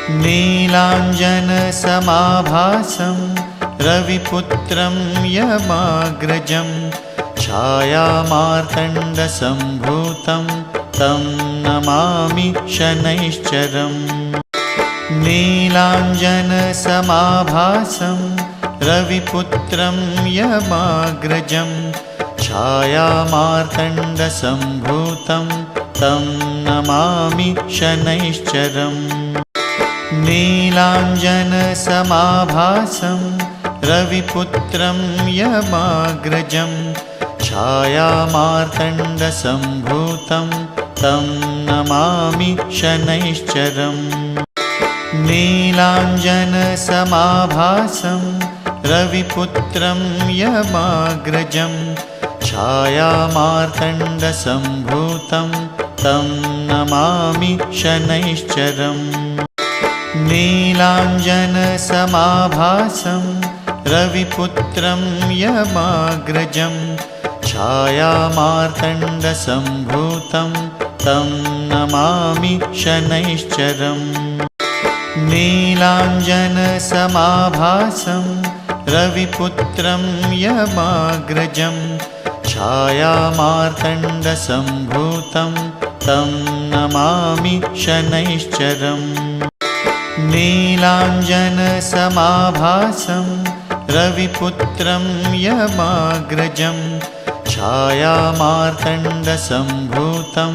नीलाञ्जनसमाभासं रविपुत्रं यमाग्रजं छायामार्तण्डसम्भूतं तं नमामि शनैश्चरम्। नीलाञ्जनसमाभासं रविपुत्रं यमाग्रजं छायामार्तण्डसम्भूतं तं नमामि शनैश्चरम्। नीलाञ्जनसमाभासं रविपुत्रं यमाग्रजं छायामार्तण्डसम्भूतं तं नमामि शनैश्चरम्। नीलाञ्जनसमाभासं रविपुत्रं यमाग्रजं छायामार्तण्डसम्भूतं तं नमामि शनैश्चरम्। नीलाञ्जनसमाभासं रविपुत्रं यमाग्रजं छायामार्तण्डसम्भूतं तं नमामि शनैश्चरम्। नीलाञ्जनसमाभासं रविपुत्रं यमाग्रजं छायामार्तण्डसम्भूतं तं नमामि शनैश्चरम्। नीलाञ्जनसमाभासं रविपुत्रं यमाग्रजं छायामार्तण्डसम्भूतं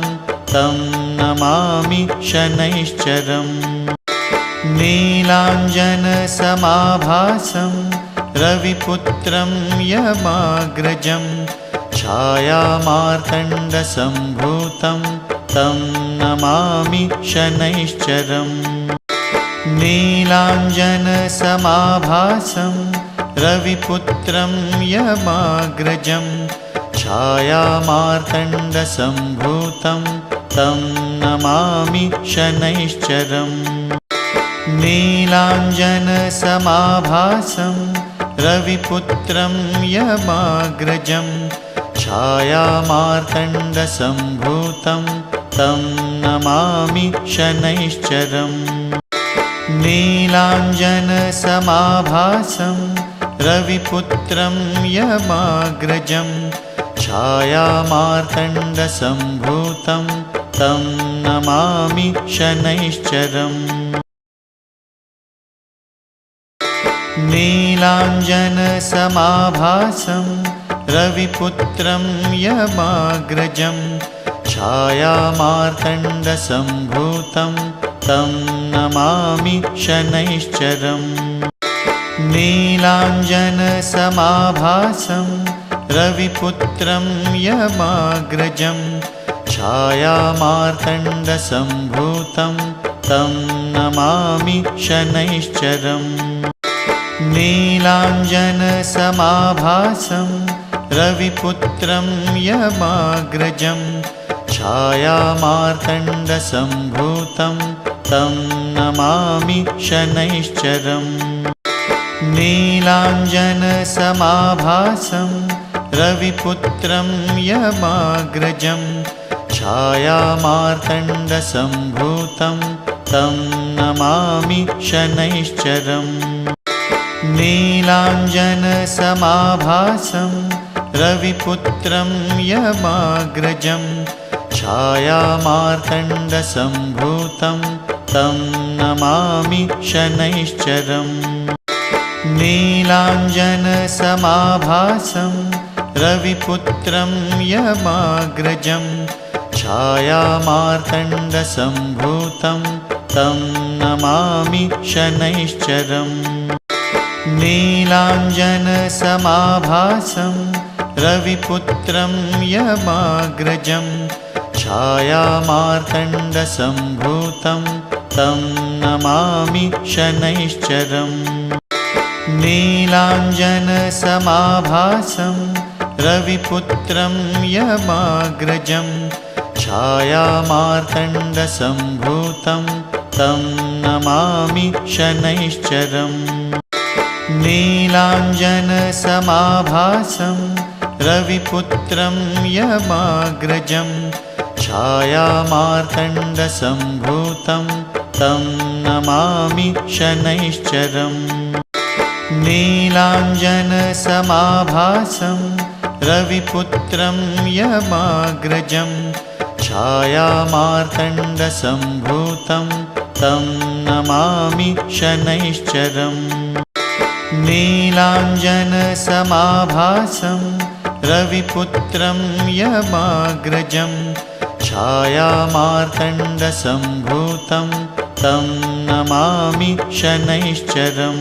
तं नमामि शनैश्चरम्। नीलाञ्जनसमाभासं रविपुत्रं यमाग्रजं छायामार्तण्डसम्भूतं तं नमामि शनैश्चरम्। नीलाञ्जनसमाभासं रविपुत्रं यमाग्रजं छायामार्तण्डसम्भूतं तं नमामि शनैश्चरम्। नीलाञ्जनसमाभासं रविपुत्रं यमाग्रजं छायामार्तण्डसम्भूतं तं नमामि शनैश्चरम्। नीलाञ्जनसमाभासं रविपुत्रं यमाग्रजं छायामार्तण्डसम्भूतं तं नमामि शनैश्चरम्। नीलाञ्जनसमाभासं रविपुत्रं यमाग्रजं छायामार्तण्डसम्भूतं तं नमामि शनैश्चरम्। नीलाञ्जनसमाभासं रविपुत्रं यमाग्रजं छायामार्तण्डसम्भूतं तं नमामि शनैश्चरम्। नीलाञ्जनसमाभासं रविपुत्रं यमाग्रजं छायामार्तण्डसम्भूतं तं नमामि शनैश्चरम्। नीलाञ्जनसमाभासं रविपुत्रं यमाग्रजं छायामार्तण्डसम्भूतं तं नमामि शनैश्चरम्। नीलाञ्जनसमाभासं रविपुत्रं यमाग्रजं छायामार्तण्डसम्भूतं तं नमामि शनैश्चरम्। नीलाञ्जनसमाभासं रविपुत्रं यमाग्रजं छायामार्तण्डसम्भूतं तं नमामि शनैश्चरम्। नीलाञ्जनसमाभासं रविपुत्रं यमाग्रजं छायामार्तण्डसम्भूतं तं नमामि शनैश्चरम्। नीलाञ्जनसमाभासं रविपुत्रं यमाग्रजं छायामार्तण्डसम्भूतं तं नमामि शनैश्चरम्। नीलाञ्जनसमाभासं रविपुत्रं यमाग्रजं छायामार्तण्डसम्भूतं तं नमामि शनैश्चरम् नीलाञ्जनसमाभासं रविपुत्रं यमाग्रजं छायामार्तण्डसम्भूतं तं नमामि शनैश्चरम् नीलाञ्जनसमाभासं रविपुत्रं यमाग्रजं छायामार्तण्डसम्भूतं तं नमामि शनैश्चरम्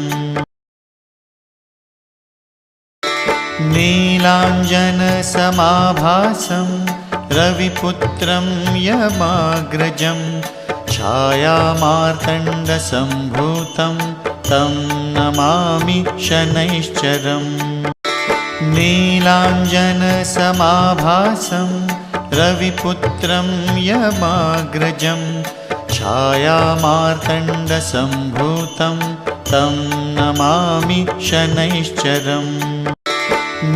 नीलाञ्जनसमाभासं रविपुत्रं यमाग्रजं छायामार्तण्डसम्भूतं तं नमामि शनैश्चरम् नीलाञ्जनसमाभासं रविपुत्रं यमाग्रजं छायामार्तण्डसम्भूतं तं नमामि शनैश्चरम्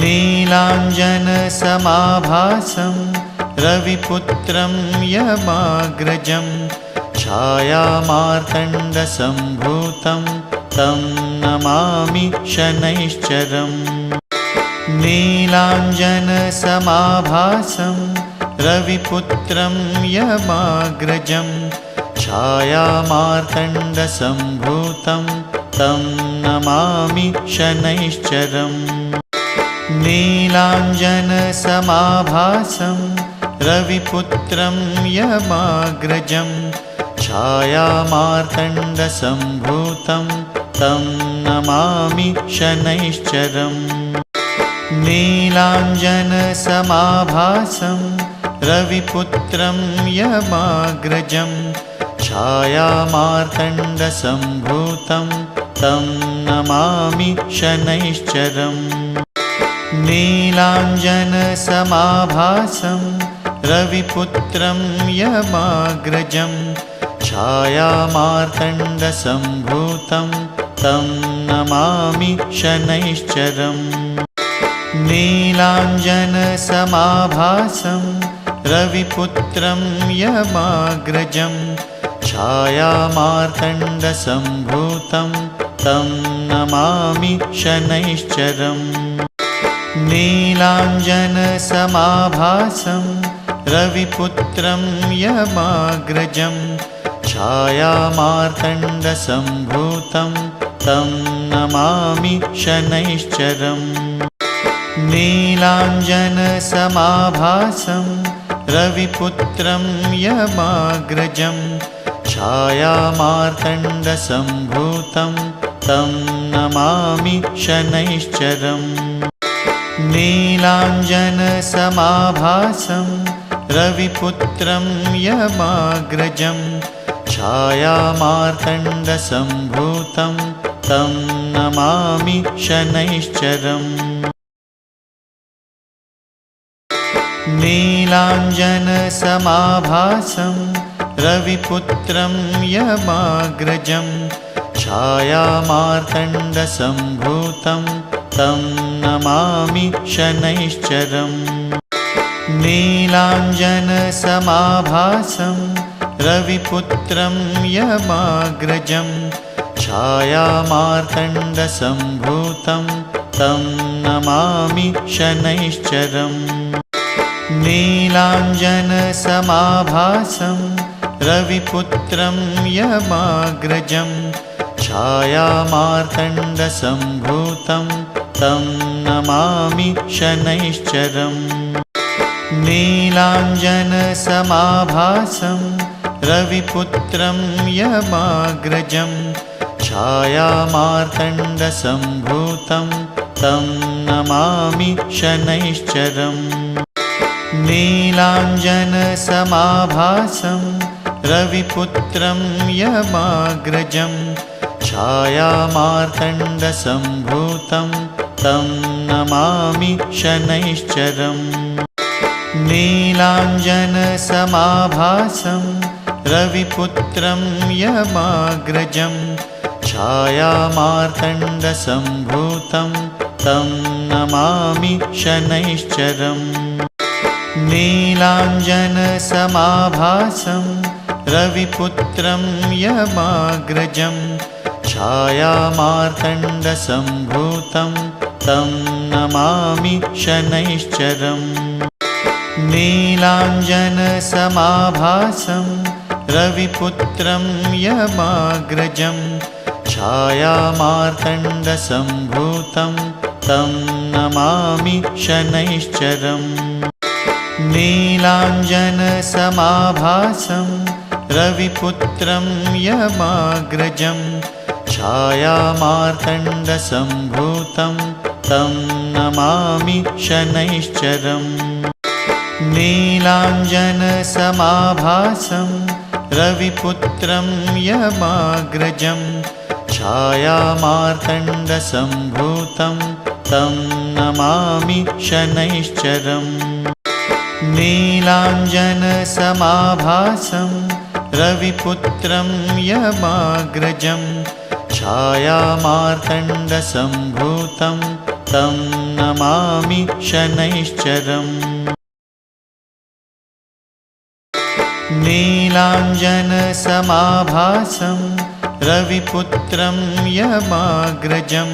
नीलाञ्जनसमाभासं रविपुत्रं यमाग्रजं छायामार्तण्डसम्भूतं तं नमामि शनैश्चरम् नीलाञ्जनसमाभासं रविपुत्रं यमाग्रजं छायामार्तण्डसम्भूतं तं नमामि शनैश्चरम् नीलाञ्जनसमाभासं रविपुत्रं यमाग्रजं छायामार्तण्डसम्भूतं तं नमामि शनैश्चरम् नीलाञ्जनसमाभासं रविपुत्रं यमाग्रजं छायामार्तण्डसम्भूतं तं नमामि शनैश्चरम् नीलाञ्जनसमाभासं रविपुत्रं यमाग्रजं छायामार्तण्डसम्भूतं तं नमामि शनैश्चरम् नीलाञ्जनसमाभासं रविपुत्रं यमाग्रजं छायामार्तण्डसम्भूतं तं नमामि शनैश्चरम् नीलाञ्जनसमाभासं रविपुत्रं यमाग्रजं छायामार्तण्डसम्भूतं तं नमामि शनैश्चरम् नीलाञ्जनसमाभासं रविपुत्रं यमाग्रजं छायामार्तण्डसम्भूतं तं नमामि शनैश्चरम् नीलाञ्जनसमाभासं रविपुत्रं यमाग्रजं छायामार्तण्डसम्भूतं तं नमामि शनैश्चरम् नीलाञ्जनसमाभासं रविपुत्रं यमाग्रजं छायामार्तण्डसम्भूतं तं नमामि शनैश्चरम् नीलाञ्जनसमाभासं रविपुत्रं यमाग्रजं छायामार्तण्डसम्भूतं तं नमामि शनैश्चरम् नीलाञ्जनसमाभासं रविपुत्रं यमाग्रजं छायामार्तण्डसम्भूतं तं नमामि शनैश्चरम् नीलाञ्जनसमाभासं रविपुत्रं यमाग्रजं छायामार्तण्डसम्भूतं तं नमामि शनैश्चरम् नीलाञ्जनसमाभासं रविपुत्रं यमाग्रजं छायामार्तण्डसम्भूतं तं नमामि शनैश्चरम् नीलाञ्जनसमाभासं रविपुत्रं यमाग्रजं छायामार्तण्डसम्भूतं तं नमामि शनैश्चरम् नीलाञ्जनसमाभासं रविपुत्रं यमाग्रजं छायामार्तण्डसम्भूतं तं नमामि शनैश्चरम् नीलाञ्जनसमाभासं रविपुत्रं यमाग्रजं छायामार्तण्डसम्भूतं तं नमामि शनैश्चरम् नीलाञ्जनसमाभासं रविपुत्रं यमाग्रजं छायामार्तण्डसम्भूतं तं नमामि शनैश्चरम् नीलाञ्जनसमाभासं रविपुत्रं यमाग्रजं छायामार्तण्डसम्भूतं तं नमामि शनैश्चरम् नीलाञ्जनसमाभासं रविपुत्रं यमाग्रजं छायामार्तण्डसम्भूतं तं नमामि शनैश्चरम् नीलाञ्जनसमाभासं रविपुत्रं यमाग्रजं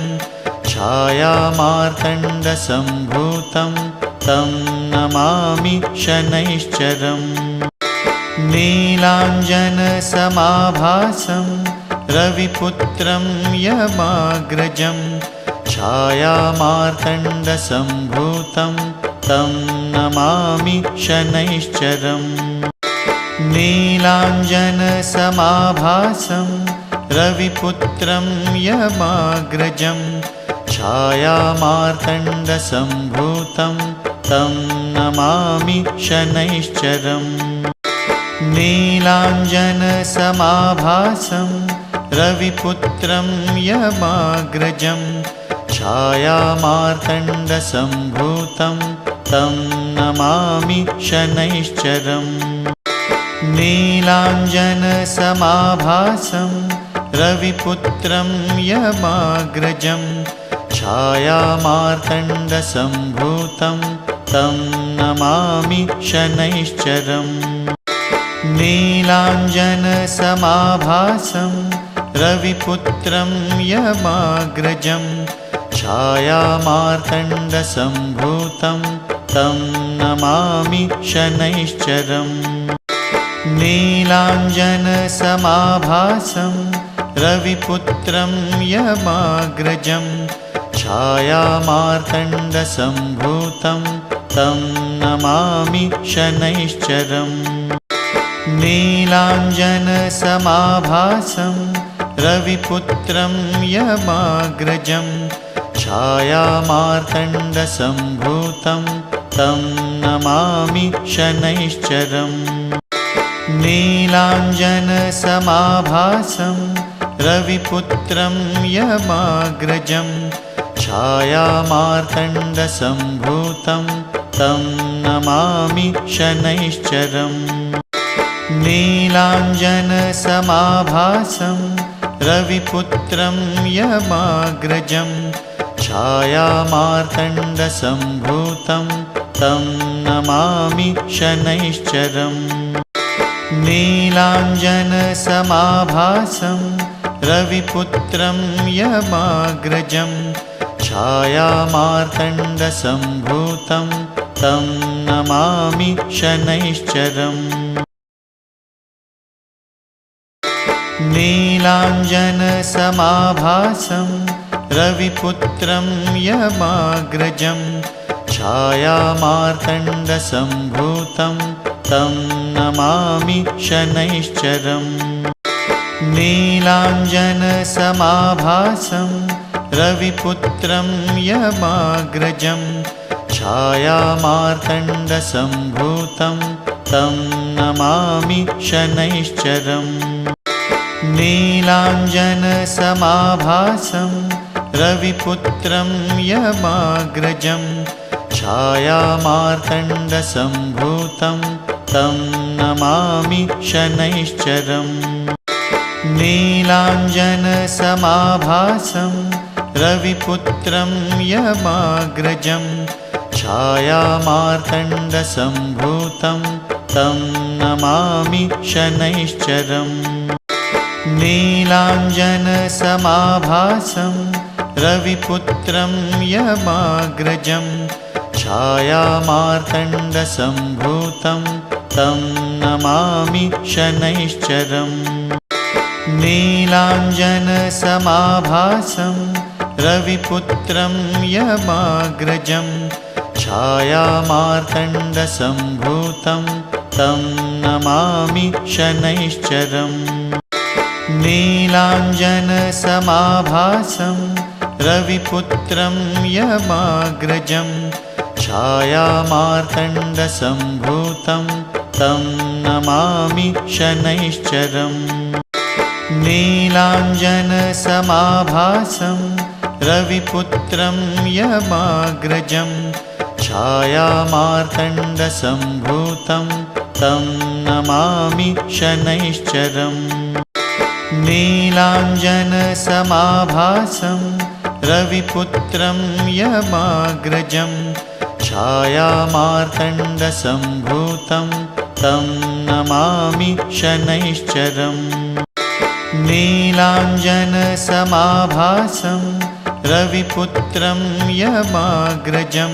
छायामार्तण्डसम्भूतं तं नमामि शनैश्चरम् नीलाञ्जनसमाभासं रविपुत्रं यमाग्रजं छायामार्तण्डसम्भूतं तं नमामि शनैश्चरम् नीलाञ्जनसमाभासं रविपुत्रं यमाग्रजं छायामार्तण्डसम्भूतं तं नमामि शनैश्चरम् नीलाञ्जनसमाभासं रविपुत्रं यमाग्रजं छायामार्तण्डसम्भूतं तं नमामि शनैश्चरम् नीलाञ्जनसमाभासं रविपुत्रं यमाग्रजं छायामार्तण्डसम्भूतं तं नमामि शनैश्चरम् नीलाञ्जनसमाभासं रविपुत्रं यमाग्रजं छायामार्तण्डसम्भूतं तं नमामि शनैश्चरम् नीलाञ्जनसमाभासं रविपुत्रं यमाग्रजं छायामार्तण्डसम्भूतं तं नमामि शनैश्चरम् नीलाञ्जनसमाभासं रविपुत्रं यमाग्रजं छायामार्तण्डसम्भूतं तं नमामि शनैश्चरम् नीलाञ्जनसमाभासं रविपुत्रं यमाग्रजं छायामार्तण्डसम्भूतं तं नमामि शनैश्चरम् नीलाञ्जनसमाभासं रविपुत्रं यमाग्रजं छायामार्तण्डसम्भूतं तं नमामि शनैश्चरम् नीलाञ्जनसमाभासं रविपुत्रं यमाग्रजं छायामार्तण्डसम्भूतं तं नमामि शनैश्चरम् नीलाञ्जनसमाभासं रविपुत्रं यमाग्रजं छायामार्तण्डसम्भूतं तं नमामि शनैश्चरम् नीलाञ्जनसमाभासं रविपुत्रं यमाग्रजं छायामार्तण्डसम्भूतं तं नमामि शनैश्चरम् नीलाञ्जनसमाभासं रविपुत्रं यमाग्रजं छायामार्तण्डसम्भूतं तं नमामि शनैश्चरम् नीलाञ्जनसमाभासं रविपुत्रं यमाग्रजं छायामार्तण्डसम्भूतं तं नमामि शनैश्चरम् नीलाञ्जनसमाभासं रविपुत्रं यमाग्रजं छायामार्तण्डसम्भूतं तं नमामि शनैश्चरम् नीलाञ्जनसमाभासं रविपुत्रं यमाग्रजं छायामार्तण्डसम्भूतं तं नमामि शनैश्चरम् नीलाञ्जनसमाभासं रविपुत्रं यमाग्रजं छायामार्तण्डसम्भूतं तं नमामि शनैश्चरम् नीलाञ्जनसमाभासं रविपुत्रं यमाग्रजं छायामार्तण्डसम्भूतं तं नमामि शनैश्चरम् नीलाञ्जनसमाभासं रविपुत्रं यमाग्रजं छायामार्तण्डसम्भूतं तं नमामि शनैश्चरम् नीलाञ्जनसमाभासं रविपुत्रं यमाग्रजं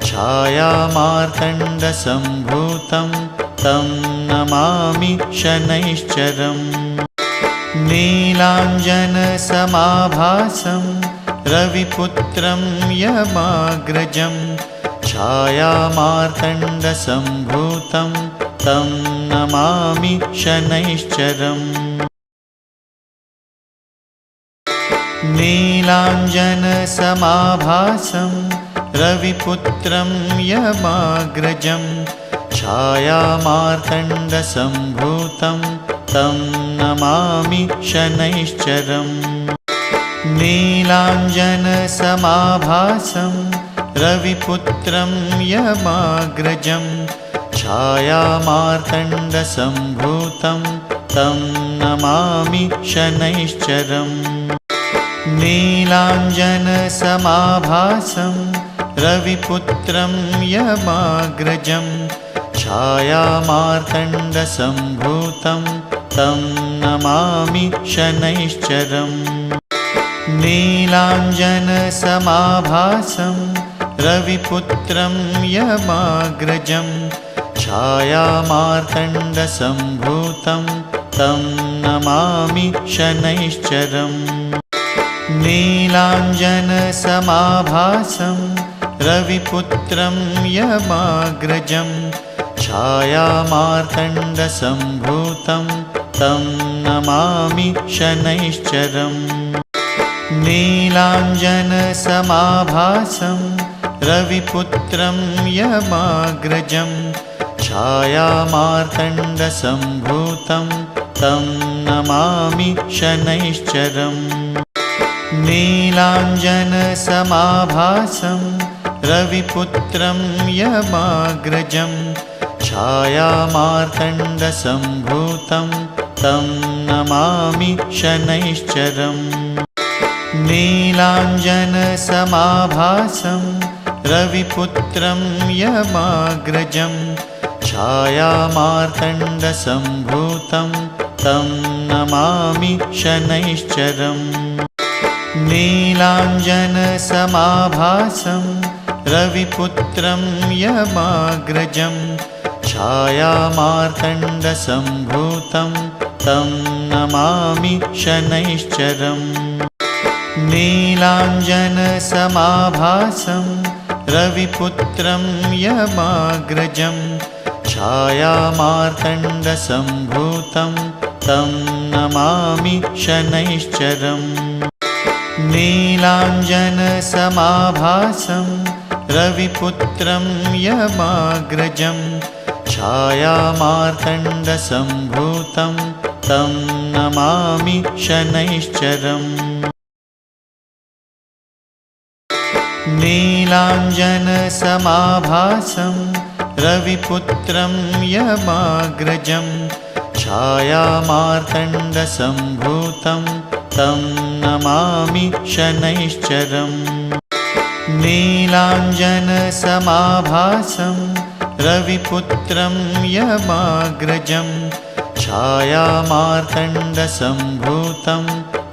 छायामार्तण्डसम्भूतं तं नमामि शनैश्चरम् नीलाञ्जनसमाभासं रविपुत्रं यमाग्रजं छायामार्तण्डसम्भूतं तं नमामि शनैश्चरम् नीलाञ्जनसमाभासं रविपुत्रं यमाग्रजं छायामार्तण्डसम्भूतं तं नमामि शनैश्चरम् नीलाञ्जनसमाभासं रविपुत्रं यमाग्रजं छायामार्तण्डसम्भूतं तं नमामि शनैश्चरम् नीलाञ्जनसमाभासं रविपुत्रं यमाग्रजं छायामार्तण्डसम्भूतं तं नमामि शनैश्चरम् नीलाञ्जनसमाभासं रविपुत्रं यमाग्रजं छायामार्तण्डसम्भूतं तं नमामि शनैश्चरम् नीलाञ्जनसमाभासं रविपुत्रं यमाग्रजं छायामार्तण्डसम्भूतं तं नमामि शनैश्चरम् नीलाञ्जनसमाभासं रविपुत्रं यमाग्रजं छायामार्तण्डसम्भूतं तं नमामि शनैश्चरम् नीलाञ्जनसमाभासं रविपुत्रं यमाग्रजं छायामार्तण्डसम्भूतं तं नमामि शनैश्चरम् नीलाञ्जनसमाभासं रविपुत्रं यमाग्रजं छायामार्तण्डसम्भूतं तं नमामि शनैश्चरम् नीलाञ्जनसमाभासं रविपुत्रं यमाग्रजं छायामार्तण्डसम्भूतं तं नमामि शनैश्चरम् नीलाञ्जनसमाभासं रविपुत्रं यमाग्रजं छायामार्तण्डसम्भूतं तं नमामि शनैश्चरम् नीलाञ्जनसमाभासं रविपुत्रं यमाग्रजं छायामार्तण्डसम्भूतं तं नमामि शनैश्चरम् नीलाञ्जनसमाभासं रविपुत्रं यमाग्रजं छायामार्तण्डसम्भूतं तं नमामि शनैश्चरम् नीलाञ्जनसमाभासं रविपुत्रं यमाग्रजं छायामार्तण्डसम्भूतं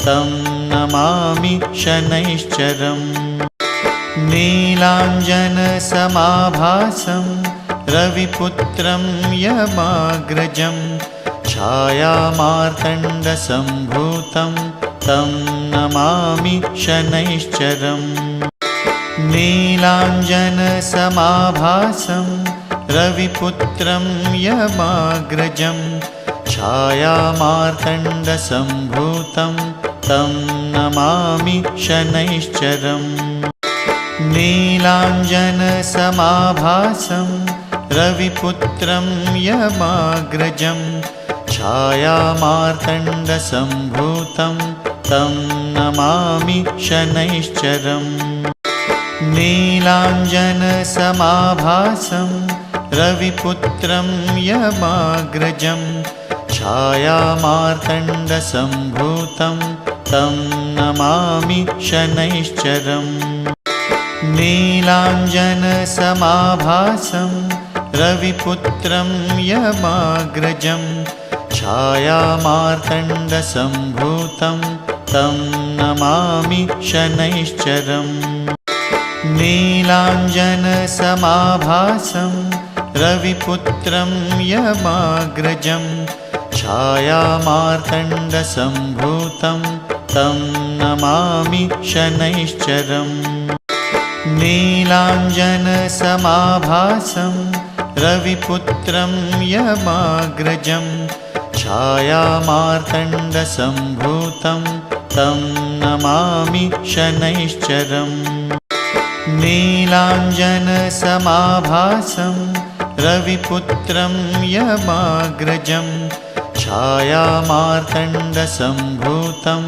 तं नमामि शनैश्चरम् नीलाञ्जनसमाभासं रविपुत्रं यमाग्रजं छायामार्तण्डसम्भूतं तं नमामि शनैश्चरम् नीलाञ्जनसमाभासं रविपुत्रं यमाग्रजं छायामार्तण्डसम्भूतं तं नमामि शनैश्चरम् नीलाञ्जनसमाभासं रविपुत्रं यमाग्रजं छायामार्तण्डसम्भूतं तं नमामि शनैश्चरम् नीलाञ्जनसमाभासं रविपुत्रं यमाग्रजं छायामार्तण्डसम्भूतं तं नमामि शनैश्चरम् नीलाञ्जनसमाभासं रविपुत्रं यमाग्रजं छायामार्तण्डसम्भूतं तं नमामि शनैश्चरम् नीलाञ्जनसमाभासं रविपुत्रं यमाग्रजं छायामार्तण्डसम्भूतं तं नमामि शनैश्चरम् नीलाञ्जनसमाभासं रविपुत्रं यमाग्रजं छायामार्तण्डसम्भूतं तं नमामि शनैश्चरम् नीलाञ्जनसमाभासं रविपुत्रं यमाग्रजं छायामार्तण्डसम्भूतं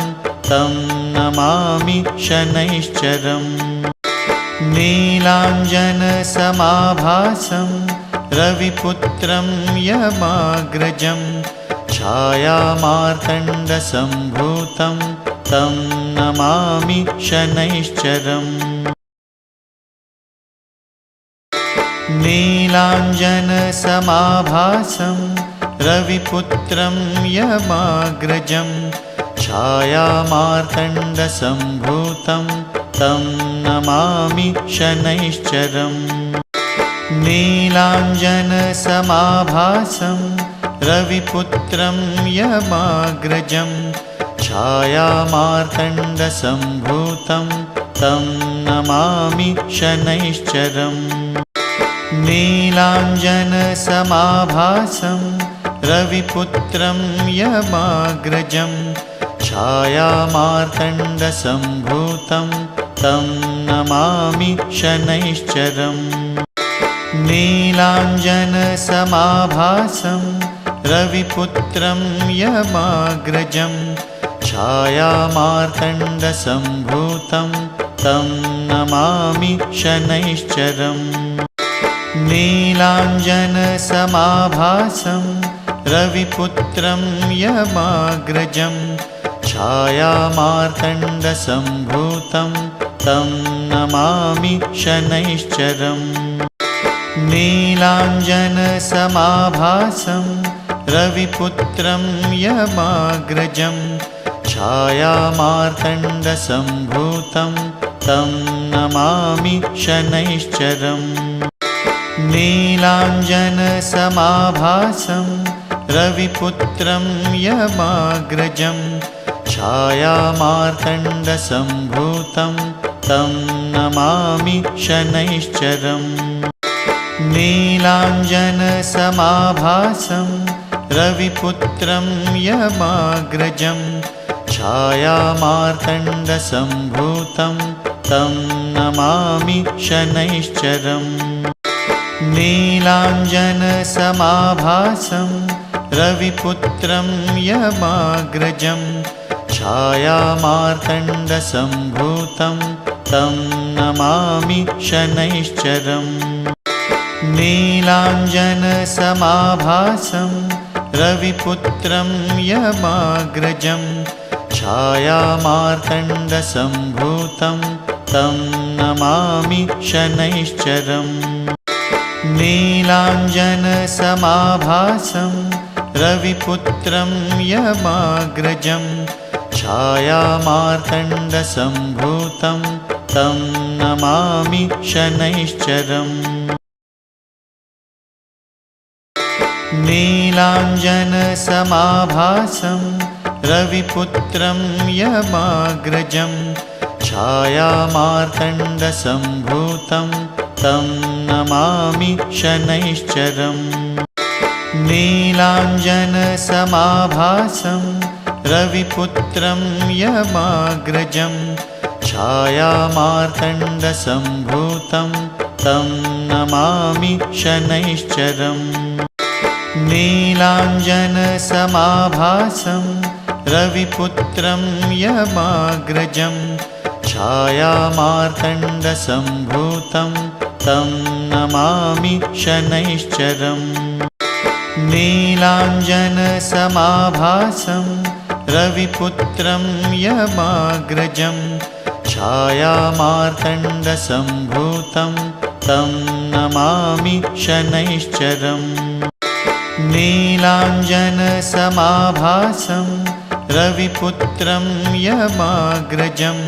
तं नमामि शनैश्चरम् नीलाञ्जनसमाभासं रविपुत्रं यमाग्रजं छायामार्तण्डसम्भूतं तं नमामि शनैश्चरम् नीलाञ्जनसमाभासं रविपुत्रं यमाग्रजं छायामार्तण्डसम्भूतं तं नमामि शनैश्चरम् नीलाञ्जनसमाभासं रविपुत्रं यमाग्रजं छायामार्तण्डसम्भूतं तं नमामि शनैश्चरम् नीलाञ्जनसमाभासं रविपुत्रं यमाग्रजं छायामार्तण्डसम्भूतं तं नमामि शनैश्चरम् नीलाञ्जनसमाभासं रविपुत्रं यमाग्रजं छायामार्तण्डसम्भूतं तं नमामि शनैश्चरम् नीलाञ्जनसमाभासं रविपुत्रं यमाग्रजं छायामार्तण्डसम्भूतं तं नमामि शनैश्चरम् नीलाञ्जनसमाभासं रविपुत्रं यमाग्रजं छायामार्तण्डसम्भूतं तं नमामि शनैश्चरम् नीलाञ्जनसमाभासं रविपुत्रं यमाग्रजं छायामार्तण्डसम्भूतं तं नमामि शनैश्चरम् नीलाञ्जनसमाभासं रविपुत्रं यमाग्रजं छायामार्तण्डसम्भूतं तं नमामि शनैश्चरम् नीलाञ्जनसमाभासं रविपुत्रं यमाग्रजं छायामार्तण्डसम्भूतं तं नमामि शनैश्चरम् नीलाञ्जनसमाभासं रविपुत्रं यमाग्रजं छायामार्तण्डसम्भूतं तं नमामि शनैश्चरम् नीलाञ्जनसमाभासं रविपुत्रं यमाग्रजं छायामार्तण्डसम्भूतं तं नमामि शनैश्चरम् नीलाञ्जनसमाभासं रविपुत्रं यमाग्रजं छायामार्तण्डसम्भूतं तं नमामि शनैश्चरम् नीलाञ्जनसमाभासं रविपुत्रं यमाग्रजं छायामार्तण्डसम्भूतं तं नमामि शनैश्चरम् नीलाञ्जनसमाभासं रविपुत्रं यमाग्रजं छायामार्तण्डसम्भूतं तं नमामि शनैश्चरम् नीलाञ्जनसमाभासं रविपुत्रं यमाग्रजं छायामार्तण्डसम्भूतं तं नमामि शनैश्चरम् नीलाञ्जनसमाभासं रविपुत्रं यमाग्रजं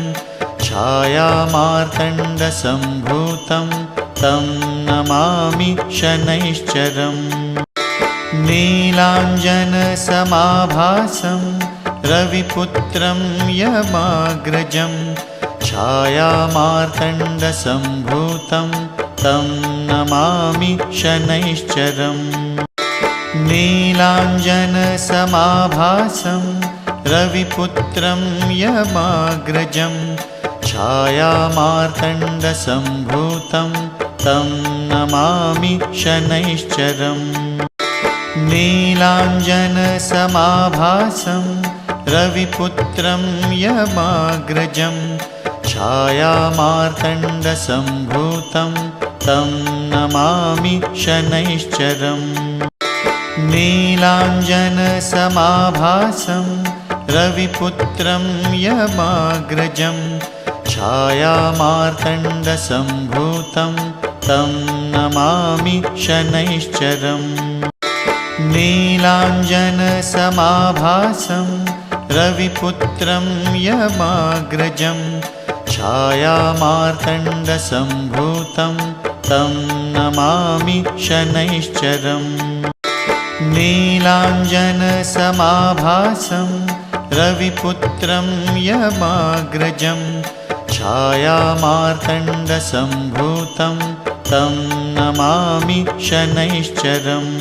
छायामार्तण्डसम्भूतं तं नमामि शनैश्चरम् नीलाञ्जनसमाभासं रविपुत्रं यमाग्रजं छायामार्तण्डसम्भूतं तं नमामि शनैश्चरम् नीलाञ्जनसमाभासं रविपुत्रं यमाग्रजं छायामार्तण्डसम्भूतं तं नमामि शनैश्चरम् नीलाञ्जनसमाभासं रविपुत्रं यमाग्रजं छायामार्तण्डसम्भूतं तं नमामि शनैश्चरम् नीलाञ्जनसमाभासं रविपुत्रं यमाग्रजं छायामार्तण्डसम्भूतं तं नमामि शनैश्चरम् नीलाञ्जनसमाभासं रविपुत्रं यमाग्रजं छायामार्तण्डसम्भूतं तं नमामि शनैश्चरम् नीलाञ्जनसमाभासं रविपुत्रं यमाग्रजं छायामार्तण्डसम्भूतं तं नमामि शनैश्चरम्